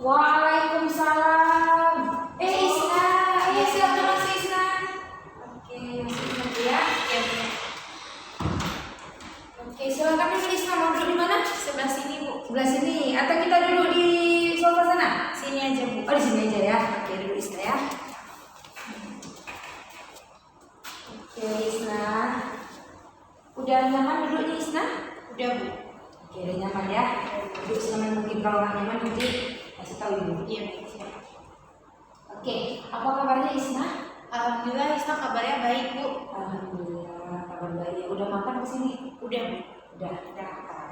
Waalaikumsalam. Isna, iya silakan masuk Isna. Oke, masuk aja ya. Oke, silakan duduk Isna. Mau duduk di mana? Sebelah sini, Bu. Sebelah sini. Atau kita duduk di sofa sana? Sini aja, Bu. Oh, di sini aja ya. Oke, duduk Isna ya. Oke, Isna. Udah nyaman duduk nih Isna? Udah, Bu. Oke, udah nyaman ya. Duduk senyaman mungkin, kalau nggak nyaman nanti kasih tahu ibu. Iya, Bu. Siap. Oke, apa kabarnya Isna? Alhamdulillah, Isna kabarnya baik, Bu. Alhamdulillah, kabar baik. Udah makan ke sini? Udah, Bu. Udah makan.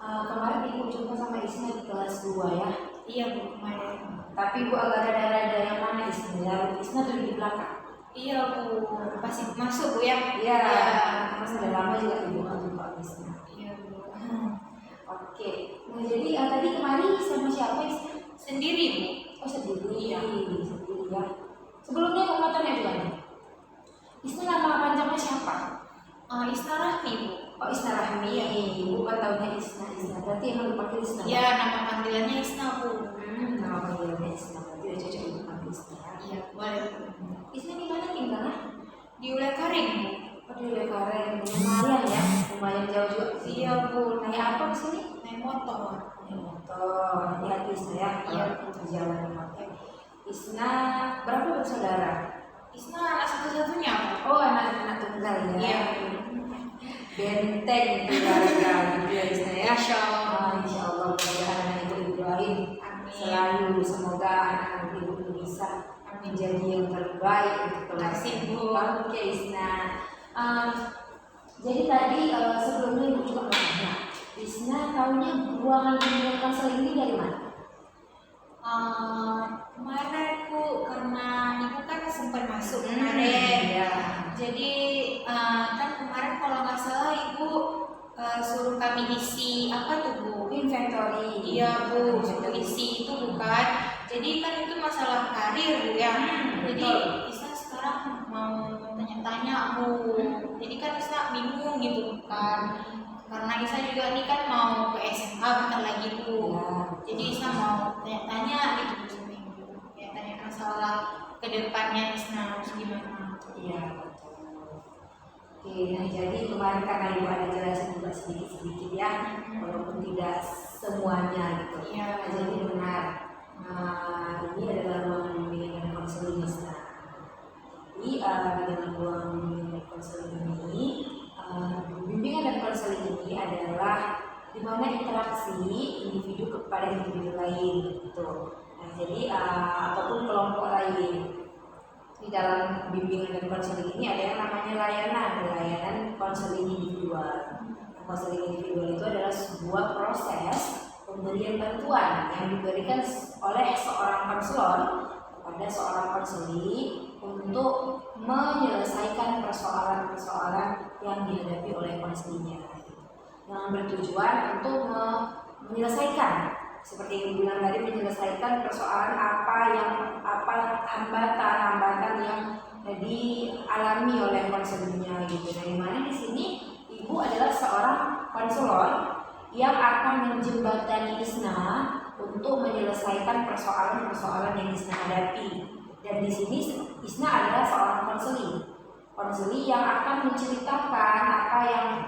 Kemarin ibu jumpa sama Isna di kelas 2 ya. Iya, Bu. Kemarin. Tapi ibu agak rada-rada yang mana Isna? Ya, Isna tuh di belakang. Iya, Bu. Pasti masuk, Bu ya? Iya. Mas udah lama juga ibu nggak jumpa Isna. Iya, Bu. Oke. Nah jadi tadi kemarin sama siapa Isna? Sendiri, Bu. Oh sendiri. Iya. Sendiri ya. Sebelumnya mau tanya juga nih. Isna nama panjangnya siapa? Isna Rahmi, Bu. Oh Isna Rahmi. Ibu kan tahunya Isna. Berarti emang dipanggil Isna. Iya, nama panggilannya Isna, Bu. Nama panggilannya Isna. Berarti udah cocok untuk panggil Isna ya. Iya, boleh, Bu. Isna di mana tinggalnya? Di Ulekaring, Bu. Oh di Lekaren. Lumayan ya. Lumayan jauh juga. Iya, Bu. Naik apa ke sini? Naik motor. Naik motor. Hati-hati Isna ya. Iya. Perjalanan motor. Isna berapa bersaudara? Isna anak satu-satunya, Bu. Oh anak tunggal ya. Iya. Benteng keluarga gitu ya Isna ya. Insya Allah. Insya Allah mudah-mudahan anak ibu doain Amin. selalu, semoga anak ibu bisa menjadi yang terbaik untuk keluarga. Kasih, Bu. Oke Isna. Jadi tadi sebelumnya ibu juga mau tanya, Isna tahunya ruangan bimbingan konseling ini dari mana? Kemarin, Bu, karena ibu kan sempat masuk kemarin. Ya. Jadi kan kemarin kalau nggak salah ibu suruh kami isi apa tuh, Bu? Inventory. Iya, Bu, suruh isi itu bukan. Jadi kan itu masalah karir, Bu ya. Jadi betul. Isa sekarang mau tanya-tanya, Bu. Jadi kan Isa bingung gitu kan. Karena Isa juga ini kan mau ke SMA bentar lagi, Bu. Ya. Jadi Isna mau tanya-tanya gitu Bu sama Ibu. Ya tanya masalah kedepannya Isna harus gimana. Iya betul. Oke, nah jadi kemarin karena ibu ada jelasin juga sedikit-sedikit ya, walaupun tidak semuanya gitu. Iya. Nah, jadi benar. Nah, ini adalah ruangan bimbingan dan konseling Isna. Jadi dengan ruangan bimbingan dan konseling ini, bimbingan dan konseling ini adalah di mana interaksi individu kepada individu lain gitu. Nah, jadi ataupun kelompok lain. Di dalam bimbingan dan konseling ini ada yang namanya layanan konseling individual. Konseling individual itu adalah sebuah proses pemberian bantuan yang diberikan oleh seorang konselor kepada seorang konseli untuk menyelesaikan persoalan-persoalan yang dihadapi oleh konselinya, yang bertujuan untuk menyelesaikan, seperti yang bilang tadi, menyelesaikan persoalan apa hambatan yang dialami oleh konselornya gitu. Dari mana di sini ibu adalah seorang konselor yang akan menjembatani Isna untuk menyelesaikan persoalan-persoalan yang Isna hadapi. Dan di sini Isna adalah seorang konseli yang akan menceritakan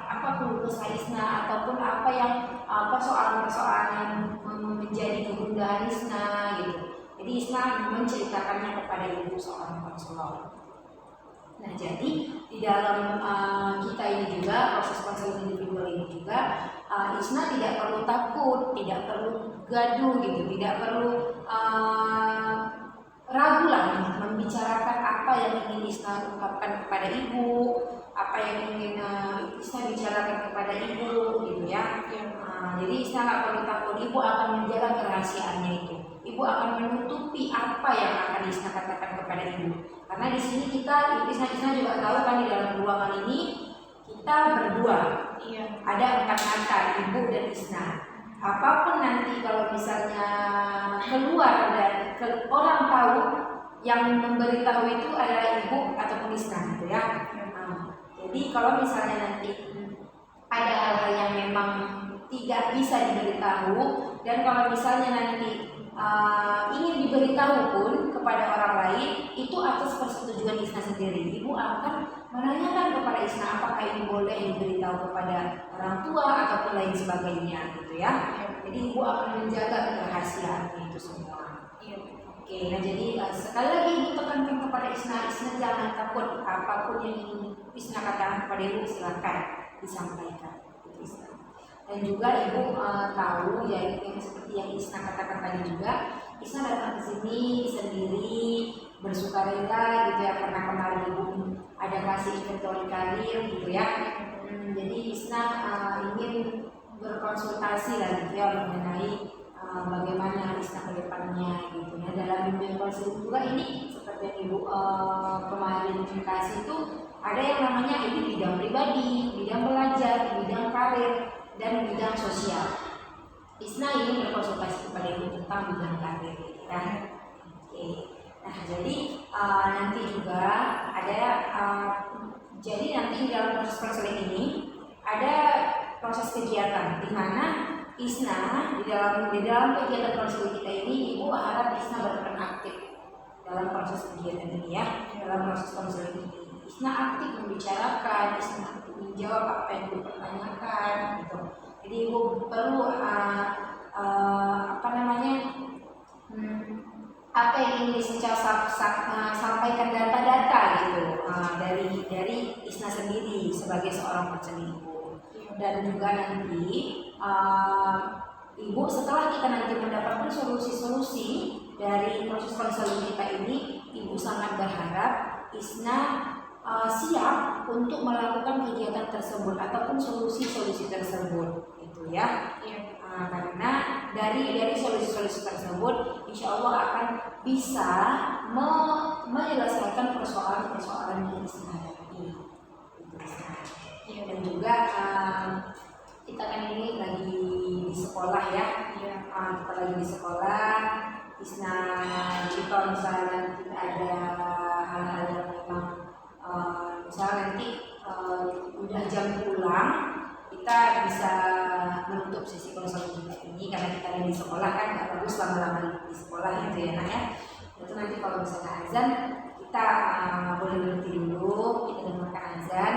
apa keluh kesah Isna ataupun persoalan-persoalan yang menjadi kegundahan Isna gitu. Jadi Isna menceritakannya kepada ibu seorang konselor. Nah jadi di dalam kita ini juga, proses konseling individual ini juga, Isna tidak perlu takut, tidak perlu gaduh gitu, tidak perlu ragu lagi membicarakan apa yang ingin Isna ungkapkan kepada ibu, apa yang ingin Isna bicarakan kepada ibu gitu ya. Jadi Isna nggak perlu takut, ibu akan menjaga kerahasiaannya itu. Ibu akan menutupi apa yang akan Isna katakan kepada ibu. Karena di sini Isna juga tahu kan, di dalam ruangan ini kita berdua. Iya. Ada 4 mata, ibu dan Isna. Apapun nanti kalau misalnya keluar dan orang tahu, yang memberitahu itu adalah ibu ataupun Isna gitu ya. Jadi kalau misalnya nanti ada hal-hal yang memang tidak bisa diberitahu, dan kalau misalnya nanti ingin diberitahu pun kepada orang lain, itu atas persetujuan Isna sendiri. Ibu akan menanyakan kepada Isna apakah ini boleh diberitahu kepada orang tua ataupun lain sebagainya gitu ya. Jadi ibu akan menjaga kerahasiaan itu semua. Oke, nah jadi sekali lagi ibu tekankan kepada Isna jangan takut, apapun yang ingin Isna katakan kepada ibu silakan disampaikan. Gitu, Isna. Dan juga ibu tahu ya yang seperti yang Isna katakan tadi juga, Isna datang ke sini sendiri bersukarela gitu ya, karena kemarin ibu ada kasih inventory karir gitu ya. Jadi Isna ingin berkonsultasi lah gitu ya mengenai bagaimana Isna ke depannya gitu ya. Dalam bimbingan konseling juga ini seperti yang ibu kemarin kasih itu ada yang namanya ini bidang pribadi, bidang belajar, bidang karir, dan bidang sosial. Isna ingin berkonsultasi kepada ibu tentang bidang karir gitu kan. Oke. Nah jadi nanti juga ada jadi nanti dalam proses konseling ini ada proses kegiatan di mana Isna di dalam kegiatan konseling kita ini, ibu harap Isna berperan aktif dalam proses kegiatan ini ya. Dalam proses konseling ini Isna aktif membicarakan, Isna aktif menjawab apa yang dipertanyakan gitu. Jadi ibu perlu apa yang ingin Isna sampaikan data-data gitu dari Isna sendiri sebagai seorang konseling ibu. Dan juga nanti ibu setelah kita nanti mendapatkan solusi-solusi dari proses konseling kita ini, ibu sangat berharap Isna siap untuk melakukan kegiatan tersebut ataupun solusi-solusi tersebut gitu ya. Karena dari solusi-solusi tersebut insya Allah akan bisa menyelesaikan persoalan-persoalan yang Isna hadapi. Dan juga kita kan ini lagi di sekolah ya. Kita lagi di sekolah. Isna jadi kalau misalnya nanti ada hal-hal yang memang misalnya nanti udah jam pulang, kita bisa menutup sesi konseling kita ini karena kita lagi di sekolah kan nggak bagus lama-lama di sekolah gitu ya nak ya. Itu nanti kalau misalnya azan kita boleh berhenti dulu, kita dengarkan azan,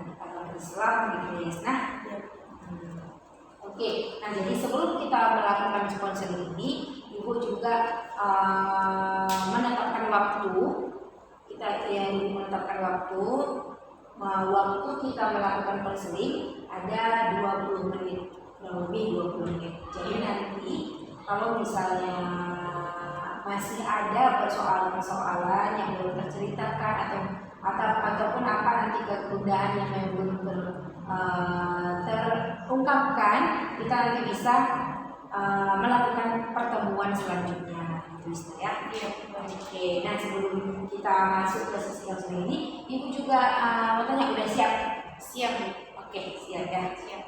kita Islam gitu ya Isna. Oke, nah jadi sebelum kita melakukan konseling ini, ibu juga menetapkan waktu. Ibu menetapkan waktu kita melakukan konseling ada 20 menit, kurang lebih 20 menit. Jadi nanti kalau misalnya masih ada persoalan-persoalan yang belum terceritakan ataupun apa nanti kegundahan yang belum terungkapkan, kita nanti bisa melakukan pertemuan selanjutnya gitu ya. Oke, nah sebelum kita masuk ke sesi konseling ini, ibu juga mau tanya udah siap? Siap. Oke, siap ya. Siap.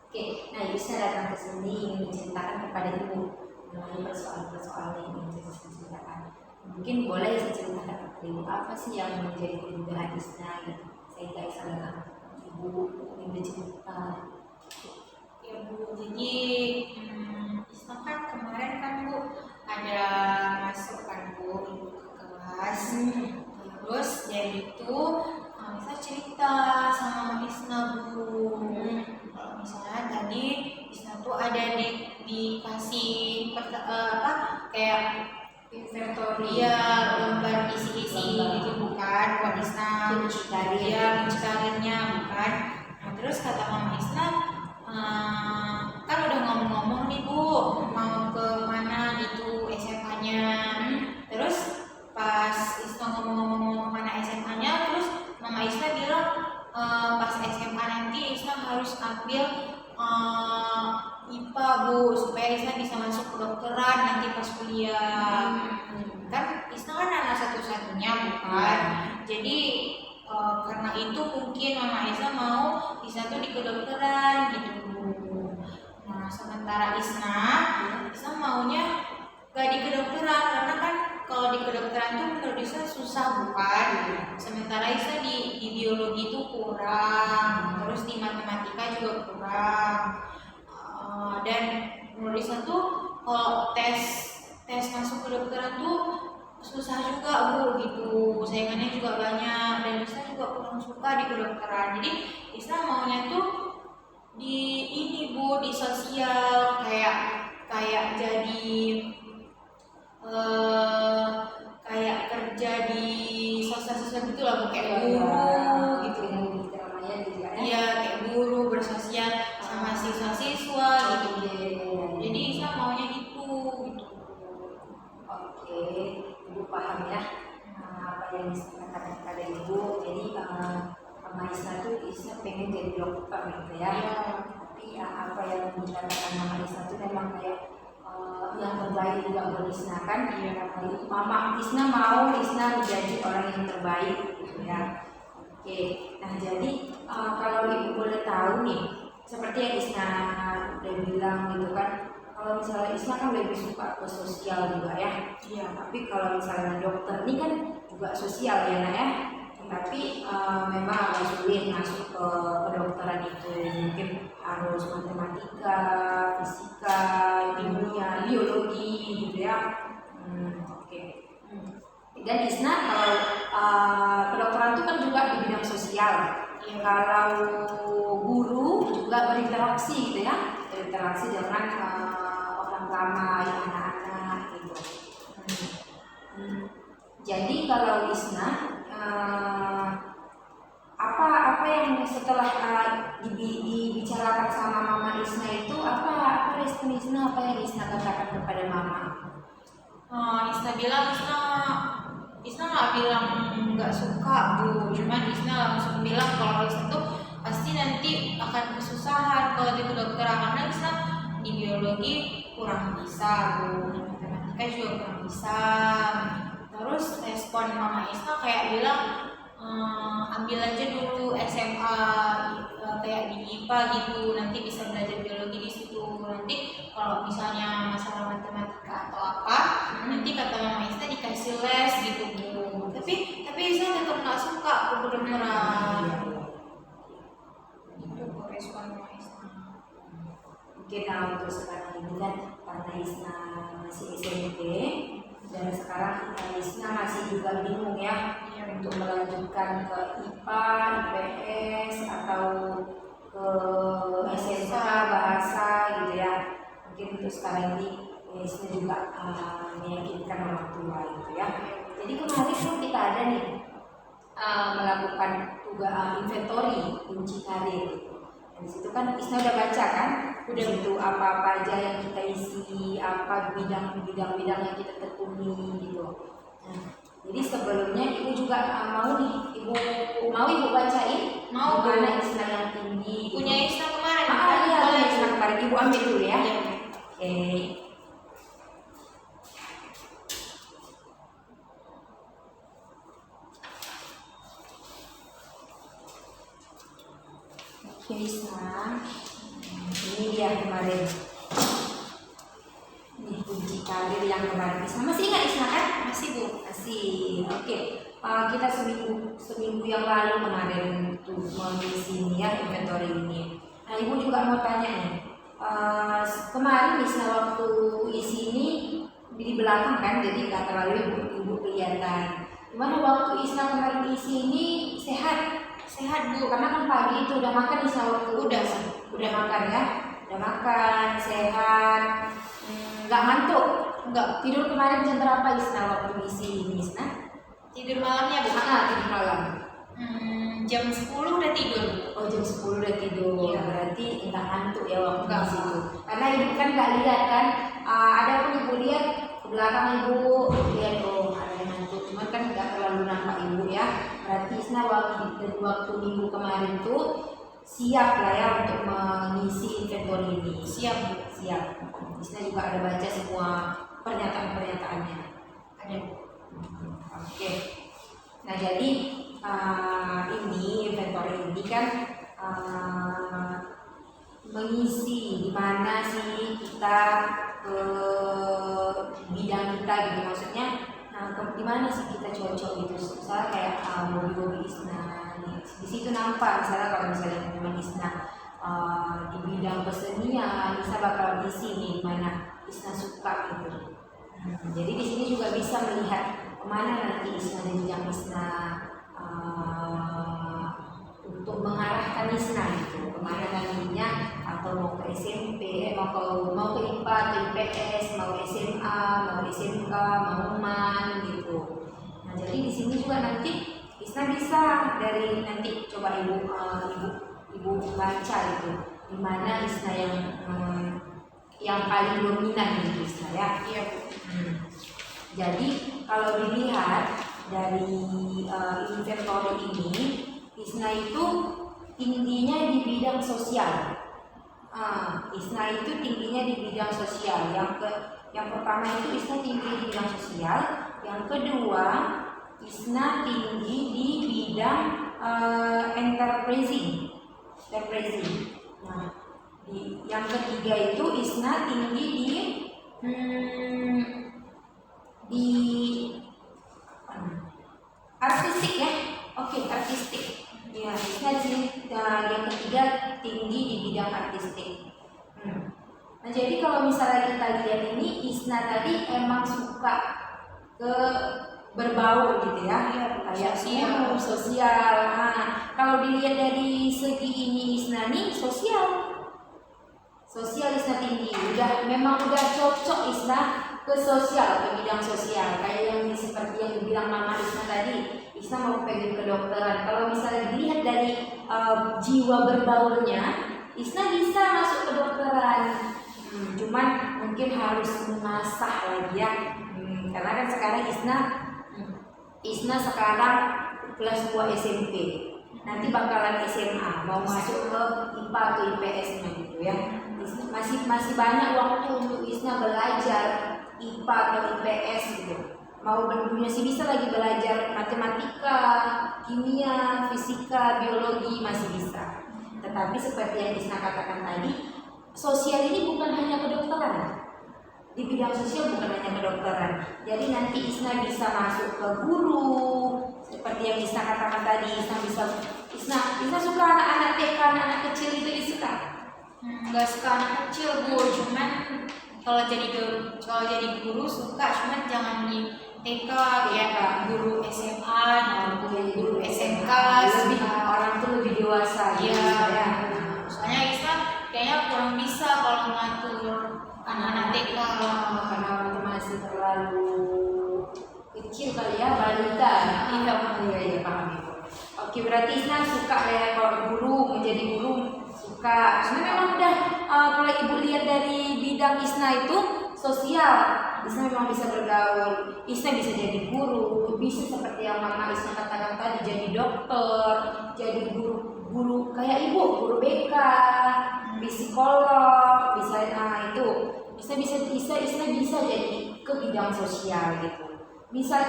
Oke, nah ibu saya datang ke sini ingin menceritakan kepada ibu mengenai persoalan-persoalan yang ingin saya ceritakan. Mungkin boleh saya ceritakan kepada ibu apa sih yang menjadi kegundahan Isna gitu, sehingga Isna datang ibu ingin bercerita. Ya Bu, jadi Isna kan kemarin kan Bu ada masuk kan Bu ibu ke kelas. Terus dari itu Isna cerita sama Isna Bu. Kalau misalnya tadi Isna tuh ada dikasih kayak inventory ya, lembar isi-isi gitu bukan buat Isna karirnya bukan. Nah, terus kata Mama Isna kan udah ngomong-ngomong nih Bu mau ke mana gitu SMA-nya. Terus pas Isna ngomong-ngomong mau kemana SMA-nya, terus Mama Isna bilang pas SMA nanti Isna harus ambil IPA Bu supaya Isna bisa masuk kedokteran nanti pas kuliah. Kan Isna kan anak satu-satunya bukan. Jadi karena itu mungkin Mama Isna mau Isna tuh di kedokteran gitu. Nah sementara Isna maunya gak di kedokteran karena kan kalau di kedokteran tuh menurut Isna susah bukan? Sementara Isna di biologi itu kurang, terus di matematika juga kurang. Dan menurut Isna tuh kalau tes masuk kedokteran tuh susah juga Bu gitu, saingannya juga banyak dan Isna juga kurang suka di kedokteran. Jadi Isna maunya tuh di ini Bu, di sosial kayak jadi kayak kerja di sosial gitu lah Bu, kayak guru gitu. namanya gitu ya. Iya, kayak guru bersosial sama siswa-siswa gitu. Jadi Isna maunya gitu. Oke, Ibu paham ya apa yang disampaikan kepada Ibu. Jadi sama Isna tuh Isna pengen jadi dokter gitu ya. Tapi apa yang dikatakan Mama Isna tuh memang kayak yang terbaik juga buat Isna kan. Mama Isna mau Isna menjadi orang yang terbaik gitu ya. Oke, nah jadi kalau Ibu boleh tahu nih, seperti yang Isna udah bilang gitu kan, kalau misalnya Isna kan lebih suka ke sosial juga ya. Iya. Tapi kalau misalnya dokter ini kan juga sosial ya Nak ya. Tapi memang agak sulit masuk ke kedokteran itu. Mungkin harus matematika, fisika, kimia, biologi gitu ya. Oke. Dan Isna kalau kedokteran itu kan juga di bidang sosial. Kalau guru juga berinteraksi gitu ya, berinteraksi dengan orang ramai, anak-anak gitu. Jadi kalau Isna apa yang setelah dibicarakan sama Mama Isna itu apa respon Isna, apa yang Isna katakan kepada Mama? Isna bilang Isna nggak bilang nggak suka Bu, cuman Isna langsung bilang kalau Isna tuh pasti nanti akan kesusahan kalau di kedokteran karena Isna di biologi kurang bisa Bu, di matematika juga kurang bisa. Terus respon Mama Isna kayak bilang ambil aja dulu SMA kayak di IPA gitu, nanti bisa belajar biologi di situ. Nanti kalau misalnya masalah matematika atau apa, nanti kata Mama Isna dikasih les gitu Bu. Tapi Isna tetap nggak suka ke kedokteran. Itu respon Mama Isna. Mungkin untuk sekarang ini kan karena Isna masih SMP dan sekarang Isna masih juga bingung ya untuk melanjutkan ke IPA, IPS atau ke SMK bahasa gitu ya. Mungkin untuk sekarang ini Isna juga meyakinkan orang tua gitu ya. Jadi kemarin kan kita ada nih melakukan tugas inventory kunci karir. Dan di situ kan Isna udah baca kan, udah itu apa-apa aja yang kita isi, apa bidang-bidang yang kita tekuni gitu. Nah, jadi sebelumnya Ibu juga mau nih, Ibu bacain? Mau mana Isna yang tinggi? Punya Isna kemarin. Iya, Isna kemarin Ibu ambil dulu ya. Oke. Oke Isna, ini dia kemarin. Ini kunci karir yang kemarin. Isna masih ingat Isna kan? Masih Bu. Masih. Oke. Kita seminggu yang lalu kemarin tuh mengisi ini ya inventory ini. Nah Ibu juga mau tanya nih. Kemarin Isna waktu isi ini di belakang kan, jadi nggak terlalu Ibu kelihatan. Gimana waktu Isna kemarin isi ini sehat? Sehat Bu, Karena kan pagi itu udah makan Isna waktu udah makan ya, udah makan sehat, nggak ngantuk, nggak tidur kemarin jam berapa Isna waktu isi ini Isna? tidur malamnya Bu. Tidur malam. Jam 10 udah tidur. Oh jam 10 udah tidur. Iya. Berarti nggak ngantuk ya waktu di situ. Karena Ibu kan nggak lihat kan, ada pun Ibu lihat ke belakang Ibu lihat ada yang ngantuk, cuman kan nggak terlalu nampak Ibu ya. Berarti Isna waktu minggu kemarin tuh siap lah ya untuk mengisi inventory ini. Siap Bu. Siap. Isna juga ada baca semua pernyataan-pernyataannya. Ada. Oke. Nah jadi ini inventory ini kan mengisi di mana sih kita ke bidang kita gitu, maksudnya di mana sih kita cocok gitu. Misalnya kayak hobi-hobi Isna di situ nampak. Misalnya kalau misalnya teman Isna di bidang kesenian, Isna bakal di sini mana Isna suka gitu. Jadi di sini juga bisa melihat kemana nanti Isna dan jenjang Isna untuk mengarahkan Isna gitu, kemana nantinya, atau mau ke SMP, mau ke IPA atau IPS, mau SMA, mau SMK, mau MAN gitu. Nah jadi di sini juga nanti Isna bisa dari nanti coba ibu baca gitu, di mana Isna yang paling dominan gitu Isna ya. Iya Bu. Jadi kalau dilihat dari inventory ini, Isna itu tingginya di bidang sosial. Isna itu tingginya di bidang sosial. Yang pertama itu Isna tinggi di bidang sosial. Yang kedua, Isna tinggi di bidang enterprising. Nah, yang ketiga itu Isna tinggi di artistik ya. Oke, artistik. Ya, Isna di sini yang ketiga tinggi di bidang artistik. Nah, jadi kalau misalnya kita lihat ini, Isna tadi emang suka ke berbaur gitu ya, kayak sosial. Nah, kalau dilihat dari segi ini Isna nih sosial Isna tinggi, memang udah cocok Isna ke sosial, ke bidang sosial. Kayak yang seperti yang dibilang Mama Isna tadi, Isna mau pengen kedokteran. Kalau misalnya dilihat dari jiwa berbaurnya, Isna bisa masuk kedokteran. Cuman mungkin harus mengasah lagi ya, karena kan sekarang Isna sekarang kelas 2 SMP. Nanti bakalan SMA, mau masuk ke IPA atau IPS-nya gitu ya. Masih banyak waktu untuk Isna belajar IPA atau IPS gitu. Masih bisa lagi belajar matematika, kimia, fisika, biologi, masih bisa. Tetapi seperti yang Isna katakan tadi, sosial ini bukan hanya kedokteran. Di bidang sosial bukan hanya kedokteran. Jadi nanti Isna bisa masuk ke guru, seperti yang Isna katakan tadi. Isna suka anak-anak TK, anak kecil itu disuka. Nggak suka anak kecil Bu, cuman kalau jadi guru suka, cuman jangan di TK ya, guru SMA, guru SMK, orang tuh lebih dewasa. Iya. Soalnya Isna kayaknya kurang bisa kalau ngatur anak-anak TK, karena orang masih terlalu kecil kali ya, balita. Iya paham itu. Oke, berarti Isna suka ya kalau menjadi guru suka. Sebenarnya memang udah kalau ibu lihat dari bidang Isna itu sosial, Isna memang bisa bergaul. Isna bisa jadi guru, bisa seperti yang Mama Isna katakan tadi, jadi dokter, jadi guru kayak ibu, guru BK, psikolog, bisa itu. Isna bisa jadi ke bidang sosial gitu. Isna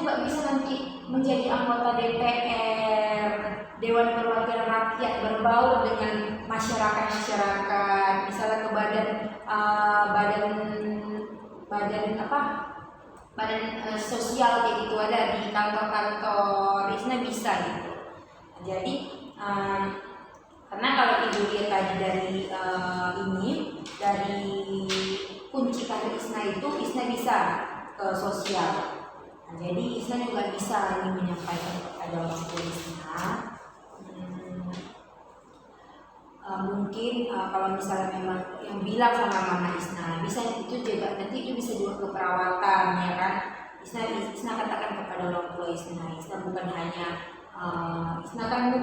juga bisa nanti menjadi anggota DPR, Dewan Perwakilan Rakyat, berbaur dengan masyarakat, misalnya ke badan sosial kayak gitu, ada di kantor-kantor. Isna bisa gitu. Jadi karena kalau ibu lihat tadi dari kunci karir Isna itu, Isna bisa ke sosial. Nah, jadi Isna juga bisa ini menyampaikan kepada orang tua Isna. Mungkin kalau misalnya memang yang bilang sama Mama Isna, bisa itu juga nanti itu bisa juga ke perawatan ya kan. Isna katakan kepada orang tua Isna bukan hanya Isna kan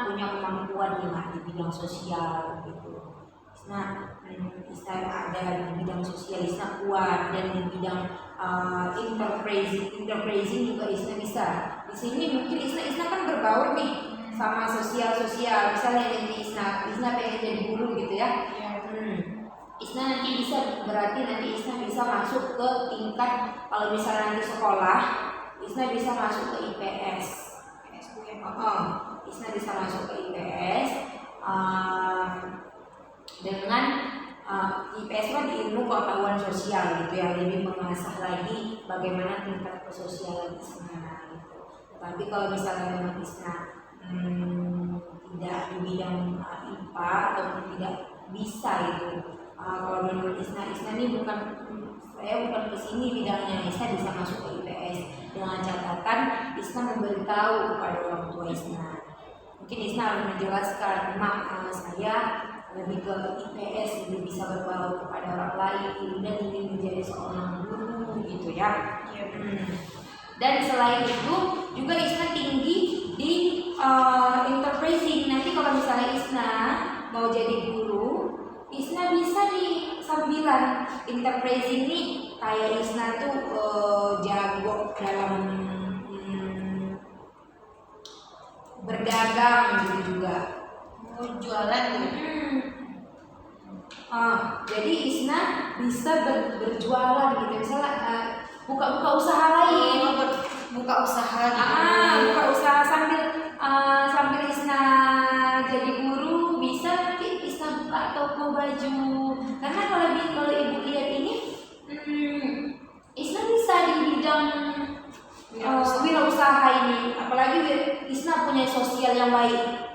punya kemampuan di bidang sosial gitu. Isna ada di bidang sosial, Isna kuat, dan di bidang enterprising juga Isna bisa. Di sini mungkin Isna kan berbaur nih sama sosial. Misalnya nanti Isna pengen jadi guru gitu ya. Isna nanti berarti Isna bisa masuk ke tingkat, kalau misalnya nanti sekolah, Isna bisa masuk ke IPS. Isna bisa masuk ke IPS dengan IPS kan di ilmu pengetahuan sosial gitu ya, lebih mengasah lagi bagaimana tingkat kesosialan Isna gitu. Tapi kalau misalnya memang Isna tidak di bidang IPA ataupun tidak bisa gitu, kalau menurut Isna ini saya bukan kesini bidangnya, Isna bisa masuk ke IPS dengan catatan Isna memberitahu kepada orang tua Isna. Mungkin Isna harus menjelaskan, mak, saya lebih ke IPS, lebih bisa berbaur kepada orang lain dan ingin menjadi seorang guru gitu ya. Dan selain itu juga Isna tinggi di enterprising. Nanti kalau misalnya Isna mau jadi guru, Isna bisa di sambilan enterprising nih, kayak Isna tuh jago dalam berdagang gitu juga. Mau jualan tuh. Jadi Isna bisa berjualan gitu, misalnya buka usaha lain, buka usaha gitu. Buka usaha sambil Isna jadi guru, bisa nanti Isna buka toko baju. Karena kalau ibu lihat ini, Isna bisa di bidang wirausaha ini, apalagi Isna punya sosial yang baik.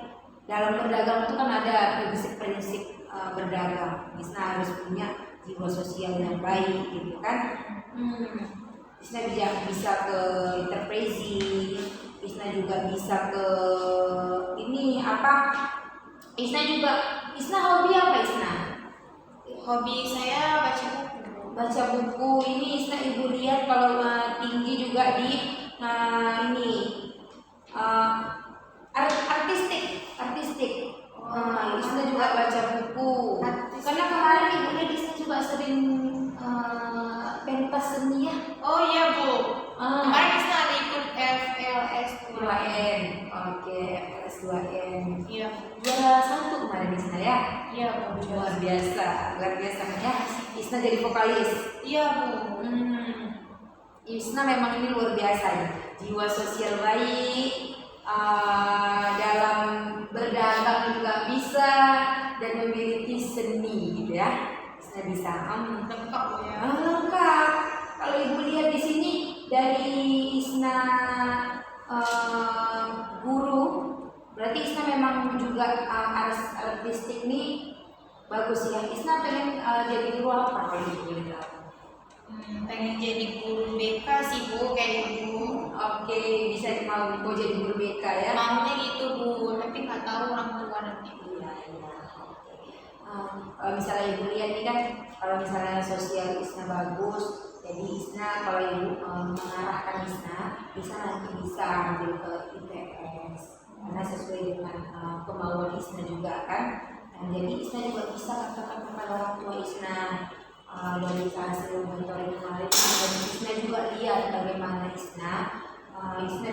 Dalam berdagang itu kan ada prinsip berdagang. Isna harus punya jiwa sosial yang baik gitu kan. Isna bisa ke enterprising, Isna juga bisa ke ini apa? Isna hobi apa Isna? Hobi saya baca buku. Baca buku. Ini Isna ibu lihat kalau tinggi juga di ini artistik. Isna juga baca buku. Karena kemarin ibu lihat Isna juga sering pentas seni ya. Oh iya Bu. Kemarin Isna ada ikut FLS 2N. Oke, FLS 2N. Iya. Juara 1 kemarin Isna ya. Iya Bu. Luar biasa ya. Isna jadi vokalis. Iya Bu. Isna memang ini luar biasa ya. Jiwa sosial baik, dalam berdagang juga bisa, dan memiliki seni gitu ya. Isna bisa Lengkap ya. lengkap. Kalau ibu lihat di sini dari Isna guru, berarti Isna memang juga artistik nih bagus ya. Isna pengen jadi guru apa kalau ibu lihat? Pengen jadi guru BK sih Bu, kayak Ibu. Oke, bisa mau jadi guru BK ya? Maunya gitu Bu, tapi nggak tahu orang tua nanti. Iya. Kalau misalnya ibu lihat nih kan, kalau misalnya sosial Isna bagus, jadi Isna kalau ibu mengarahkan Isna, bisa nanti bisa ambil ke IPS, karena sesuai dengan kemauan Isna juga kan. Jadi Isna juga bisa katakan kepada orang tua Isna. Dari hasil monitoring kemarin, dan Isna juga lihat bagaimana Isna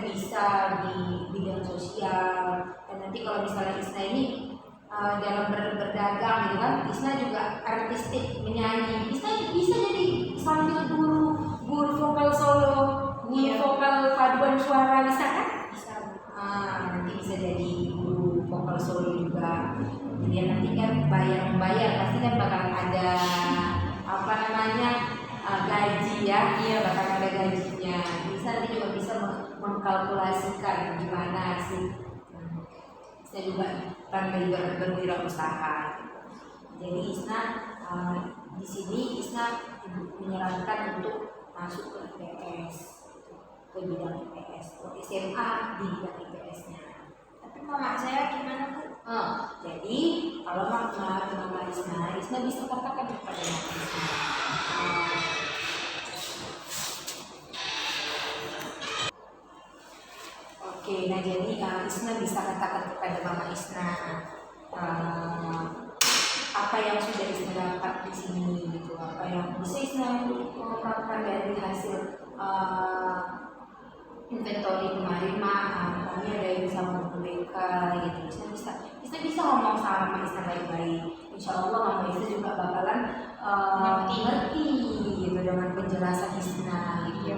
bisa di bidang sosial. Dan nanti kalau misalnya Isna ini dalam berdagang gitu kan, Isna juga artistik, menyanyi, Isna bisa jadi sambil guru vokal solo, guru vokal paduan suara, bisa kan? Bisa. Nanti bisa jadi guru vokal solo juga. Jadi nanti kan bayar pasti kan bakal ada gaji ya. Iya, bakal ada gajinya. Bisa nanti juga bisa mengkalkulasikan gimana sih. Bisa juga kan berwirausaha. Jadi Isna di sini Isna menyarankan untuk masuk ke IPS, ke bidang IPS, ke SMA di bidang IPS-nya. Tapi mama saya gimana Bu? Jadi kalau mama Isna bisa katakan kepada mama Isna. Oke, nah jadi Isna bisa katakan kepada mama Isna apa yang sudah Isna dapat di sini gitu, apa yang bisa Isna mengungkapkan dari hasil inventory kemarin kami ada yang bisa memperbaiki gitu. Isna bisa ngomong sama Isna baik-baik. Insya Allah mama Isna juga bakalan ngerti gitu dengan penjelasan Isna gitu ya.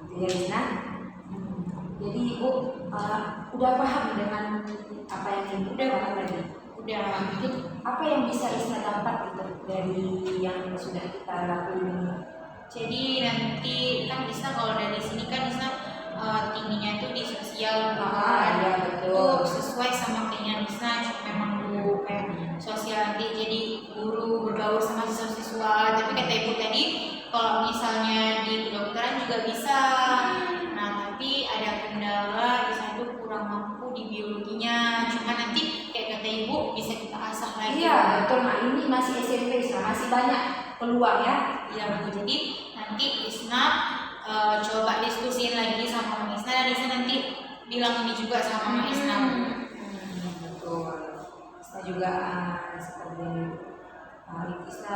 Gitu ya Isna. Jadi ibu udah paham dengan apa yang ibu Udah paham tadi? Udah. Mungkin apa yang bisa Isna dapat gitu dari yang sudah kita lakuin ini? Jadi nanti kan Isna kalau dari sini kan Isna tingginya itu di sosial kan, Iya itu betul. sesuai sama keinginan Isna. Memang dulu kayak sosial nanti jadi guru bergaul sama siswa-siswa, tapi kata ibu tadi kalau misalnya di kedokteran juga bisa. Nah tapi ada kendala Isna tuh kurang mampu di biologinya, cuma nanti kayak kata ibu bisa kita asah lagi. Iya betul. Nah ini masih SMP Isna, masih banyak peluang ya. Iya Bu, jadi nanti Isna coba diskusiin lagi sama Mama Isna, dan Isna nanti bilang ini juga sama Mama Isna. Betul. Isna juga seperti Isna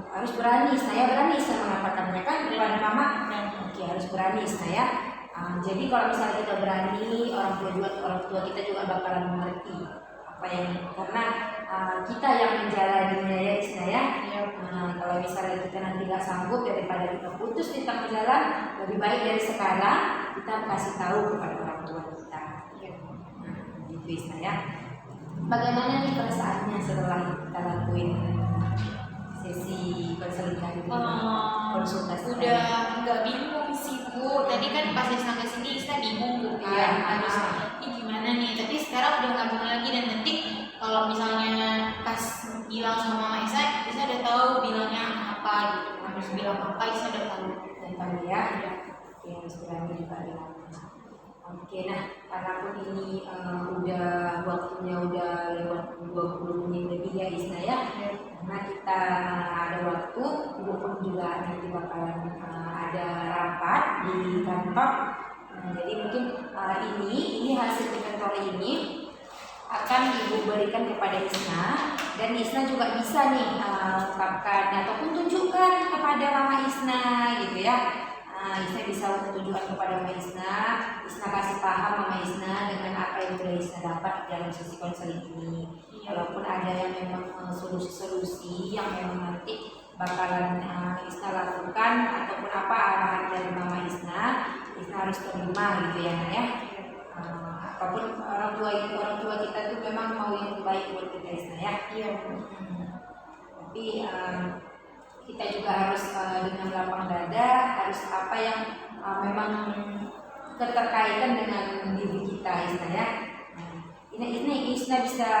harus berani. Saya berani Isna mengatakannya kan kepada Mama. Oke, harus berani Isna ya. Jadi kalau misalnya kita berani, orang tua kita juga bakalan mengerti apa yang, karena kita yang menjalaninya ya Isna ya. Kalau misalnya kita nanti nggak sanggup, daripada kita putus di tengah jalan, lebih baik dari sekarang kita kasih tahu kepada orang tua kita. Gitu Isna ya. Bagaimana nih perasaannya setelah kita lakuin sesi konseling kali ini? Konsultasi Udah nggak bingung sih Bu. Tadi kan pas Isna kesini Isna bingung Bu, harus ini gimana nih. Tapi sekarang udah nggak bingung lagi, dan nanti kalau misalnya pas bilang sama Mama Isna udah tahu bilangnya apa gitu. Harus bilang apa Isna udah tahu. tentang ya. Oke, harus berani juga bilang. Oke, nah karena pun ini udah waktunya udah lewat 20 menit lebih ya Isna ya. Karena kita ada waktu, Ibu pun juga nanti bakalan ada rapat di kantor. Jadi mungkin ini hasil inventory ini akan Ibu berikan kepada Isna, dan Isna juga bisa nih ungkapkan ataupun tunjukkan kepada Mama Isna gitu ya. Isna bisa tunjukkan kepada Mama Isna kasih paham Mama Isna dengan apa yang sudah Isna dapat dalam sesi konseling ini. Walaupun ada yang memang solusi-solusi yang memang nanti bakalan Isna lakukan, ataupun apa arahan dari Mama Isna harus terima gitu ya Nak ya. Apapun orang tua kita tuh memang mau yang terbaik buat kita Isna ya. Tapi kita juga harus dengan lapang dada, harus apa yang memang keterkaitan dengan diri kita Isna ya. Ini Isna bisa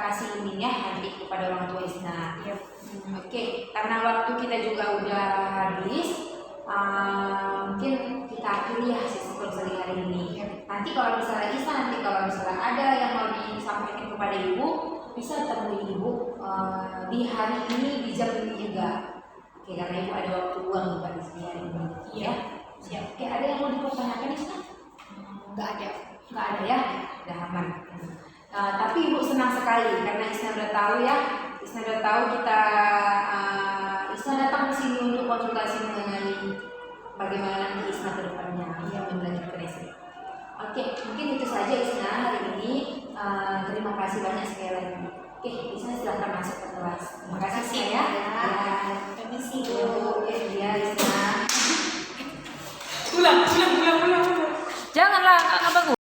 kasih ini ya nanti kepada orang tua Isna. Oke, karena waktu kita juga udah habis, mungkin kita akhiri ya sesi konseling hari ini. Nanti kalau misalnya ada yang mau disampaikan kepada Ibu, bisa temui Ibu di hari ini di jam ini juga. Oke, karena Ibu ada waktu luang juga di sini hari ini. Ya, siap. Oke, ada yang mau dipertanyakan Isna? Nggak ada ya, udah aman. Tapi Ibu senang sekali karena Isna udah tahu ya. Isna udah tahu kita Isna datang ke sini untuk konsultasi mengenai bagaimana nanti Isna ke depannya melanjutkan S3. Oke, mungkin itu saja Isna hari ini. Terima kasih banyak sekali lagi. Oke, Isna silahkan masuk ke kelas. Terima kasih ya. Terima kasih Bu.